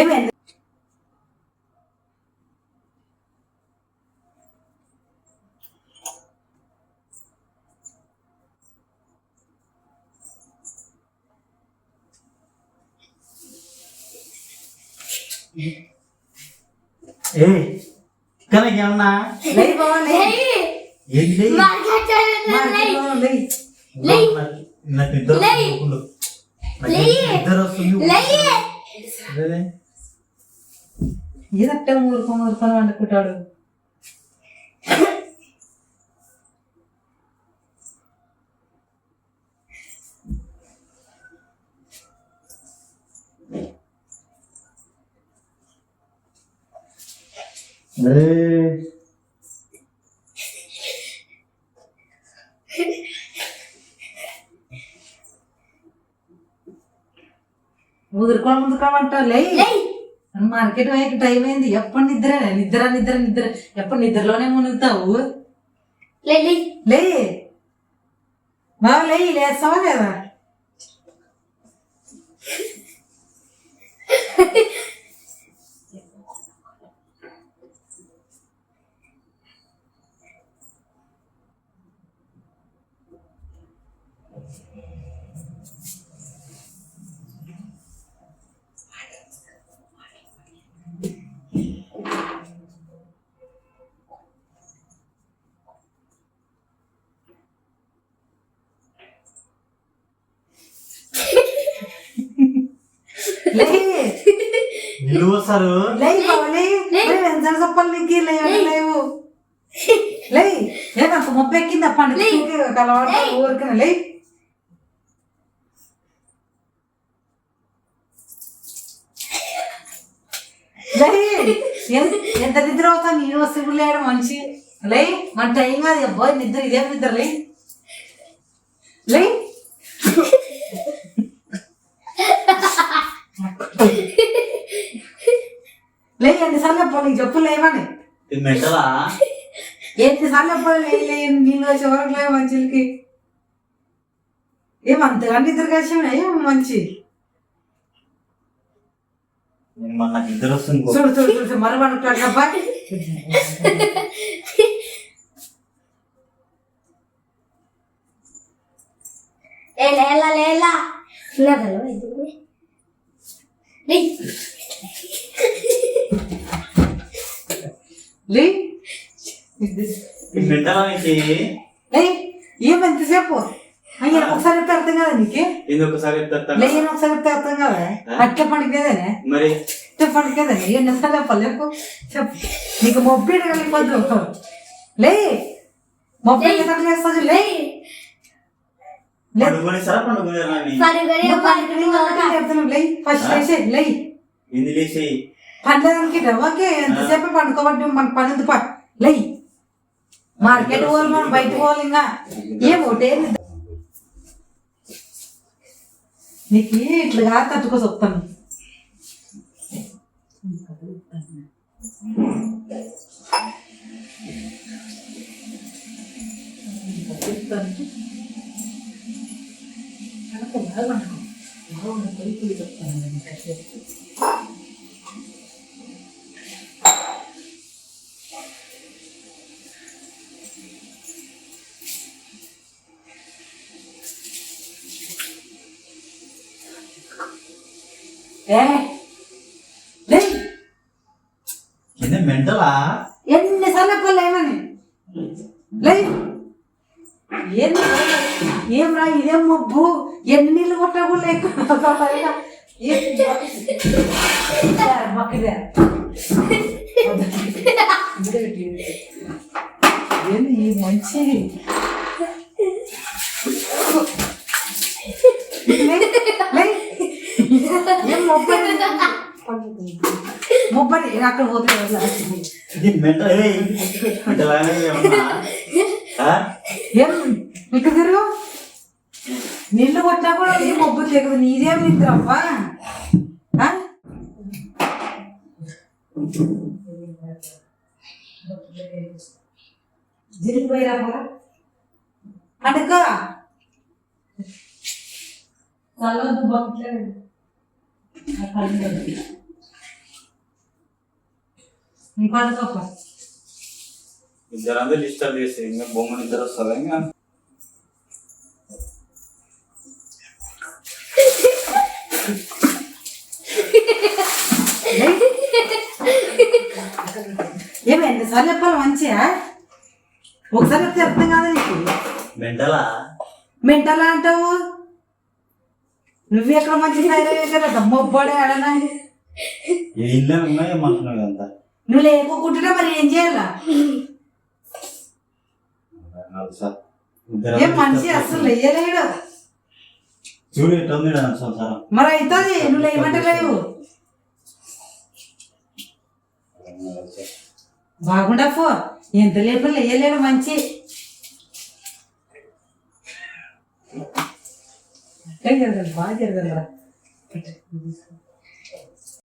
ఏమైంది? ఏమన్నా నాకు ఇద్దరు వస్తుంది. ఏదట్టే ఊరుకొని వండుకుంటాడు. ముదురుకోమంటావు. మార్కెట్ పోయే టైం అయింది. ఎప్పుడు నిద్ర నిద్ర నిద్ర నిద్ర ఎప్పుడు నిద్రలోనే మునుగుతావు. లే బాగా లేస్తావా లేదా? నిలువ వస్తారు. చెప్పాలి నీకు లేవు. నాకు ముప్పై ఎక్కింది అప్పండి కలవాడు ఊరికనే లే. ఎంత నిద్ర అవుతా నేను వస్తే లేడు మంచి లే. మన టైం కాదు అబ్బాయి నిద్ర. ఇదేం నిద్ర లే. ఎన్నిసార్లు చెప్పాలి నీకు? చెప్పు లేవని. ఎన్నిసార్లు చెప్పాలి? నీళ్ళు వచ్చే వరకు లేవు మంచికి. ఏమంతగా నిద్ర కలిసి మంచి చూడు చూడు చూడు మరి పడుకుంటాడు అబ్బాయి. ఏమెంతసేపు అయ్యా ఒకసారి చెప్తే అర్థం కదా నీకు? ఒకసారి ఒకసారి చెప్తే అర్థం కదా? అట్లా పండుగదేనే మరి పండుగదేనే ఎన్నిసార్లు చెప్పలేపు చెప్పు. నీకు మొబ్బీడు కలిగిపోద్దు. లే మొబ్బీ ఎట్లా చేస్తుంది? లే ఫస్ట్ లే పండడానికి ఓకే. ఎంతసేపు పండుకోబట్టి మన పని లే. మార్కెట్ పోవాలి మనం బయట పోవాలి. ఇంకా ఏమోటే నీకు ఇట్లా తట్టుకో చెప్తాను. మెంటలా? ఎన్నిసార్లు చెప్పాలి ఏమని? ఏం రా ఇదేం మబ్బు ఎన్నిళ్ళు కొట్టకు లేకుండా మంచి మొబ్బడి అక్కడ పోతే ఏం ఇక్కడ తిరుగు. నీళ్ళు కొట్టా కూడా నీ మొబ్బు తెగదు. నీదేం నిద్రవ్వా? జరిగిపోయిరా అనుకో. చల్లవద్దు బాగుంటలేదు ఇంకోటి ఇద్దరందరూ డిస్టర్బ్ చేసి ఇంకా బొమ్మలు ఇద్దరు వస్తారు ఇంకా ఏమి ఎన్నిసార్లు చెప్పాలి మంచిగా ఒకసారి చెప్తే అర్థం కాదా నీకు మెంటలా మెంటలా అంటావు నువ్వు ఎక్కడ మంచిగా తయారయ్యే కదా మొబ్బడే ఆడనా ఏ ఇల్లు ఉన్నాయి ఏమంటున్నావు అంతా నువ్వు లేకుంటుంటే మరి ఏం చేయాలా ఏం మనిషి అసలు లేయలేడు చూడు ఎట్లా ఉంది సంసారం మరి అవుతుంది నువ్వు లేయమంటలేవు బాగుండా పో ఎంత లేపు లేయలేడు మంచి జరగదు బాగా జరగదురా